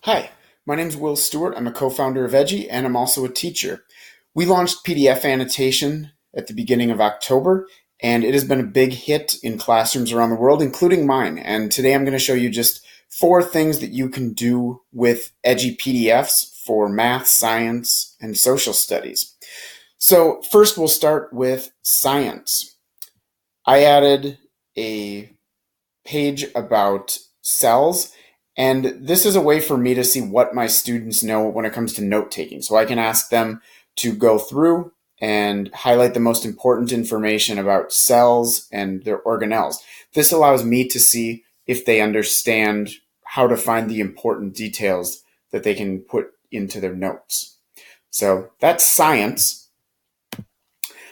Hi, my name is Will Stewart. I'm a co-founder of Edji, and I'm also a teacher. We launched PDF annotation at the beginning of October, and it has been a big hit in classrooms around the world, including mine. And today I'm going to show you just 4 things that you can do with Edji PDFs for math, science, and social studies. So first we'll start with science. I added a page about cells, and this is a way for me to see what my students know when it comes to note taking. So I can ask them to go through and highlight the most important information about cells and their organelles. This allows me to see if they understand how to find the important details that they can put into their notes. So that's science.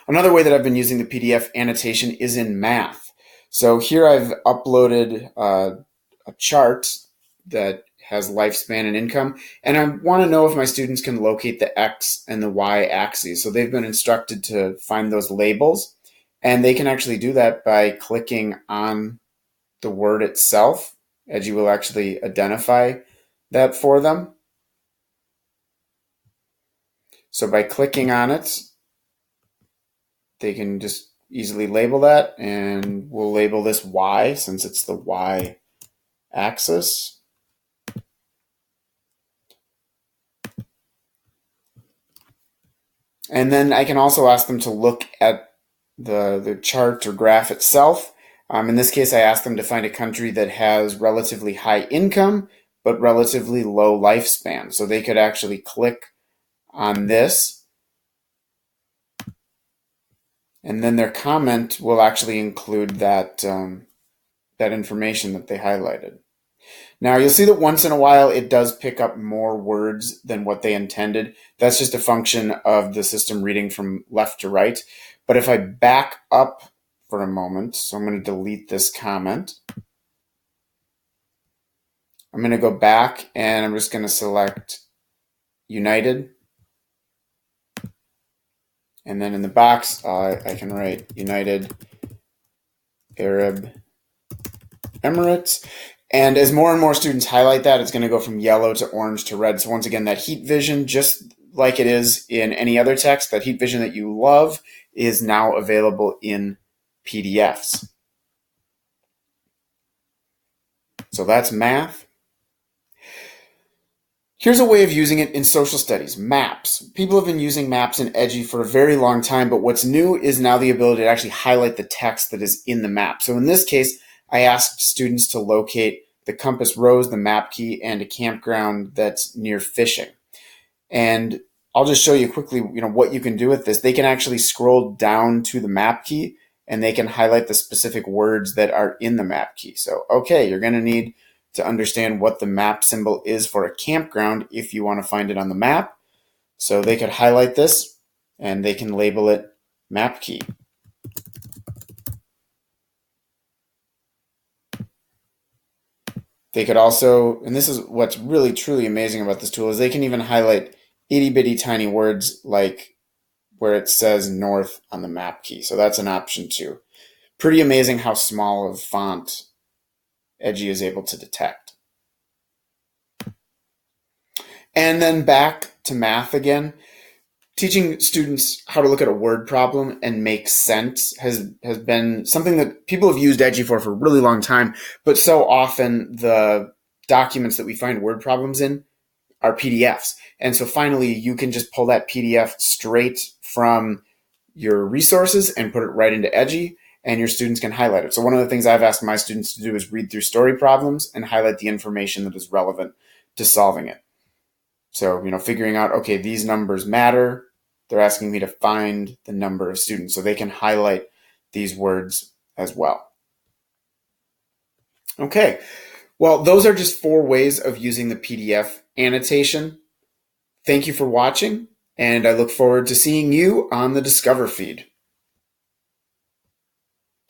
Another way that I've been using the PDF annotation is in math. So here I've uploaded a chart that has lifespan and income, and I want to know if my students can locate the X and the Y axes. So they've been instructed to find those labels, and they can actually do that by clicking on the word itself. Edji will actually identify that for them. So by clicking on it, they can just easily label that, and we'll label this Y since it's the Y axis. And then I can also ask them to look at the chart or graph itself. In this case, I asked them to find a country that has relatively high income but relatively low lifespan. So they could actually click on this, and then their comment will actually include that information that they highlighted. Now you'll see that once in a while it does pick up more words than what they intended. That's just a function of the system reading from left to right. But if I back up for a moment, so I'm going to delete this comment. I'm going to go back and I'm just going to select United. And then in the box, I can write United Arab Emirates. And as more and more students highlight that, it's going to go from yellow to orange to red. So once again, that heat vision, just like it is in any other text, that heat vision that you love is now available in PDFs. So that's math. Here's a way of using it in social studies, maps. People have been using maps in Edji for a very long time, but what's new is now the ability to actually highlight the text that is in the map. So in this case, I asked students to locate the compass rose, the map key, and a campground that's near fishing. And I'll just show you quickly, what you can do with this. They can actually scroll down to the map key and they can highlight the specific words that are in the map key. So, okay, you're going to need to understand what the map symbol is for a campground if you want to find it on the map. So they could highlight this and they can label it map key. They could also, and this is what's really truly amazing about this tool, is they can even highlight itty bitty tiny words like where it says north on the map key. So that's an option too. Pretty amazing how small of font Edji is able to detect. And then back to math again. Teaching students how to look at a word problem and make sense has been something that people have used Edji for a really long time, but so often the documents that we find word problems in are PDFs. And so finally, you can just pull that PDF straight from your resources and put it right into Edji, and your students can highlight it. So one of the things I've asked my students to do is read through story problems and highlight the information that is relevant to solving it. So, figuring out, okay, these numbers matter. They're asking me to find the number of students, so they can highlight these words as well. Okay, well, those are just 4 ways of using the PDF annotation. Thank you for watching, and I look forward to seeing you on the Discover feed.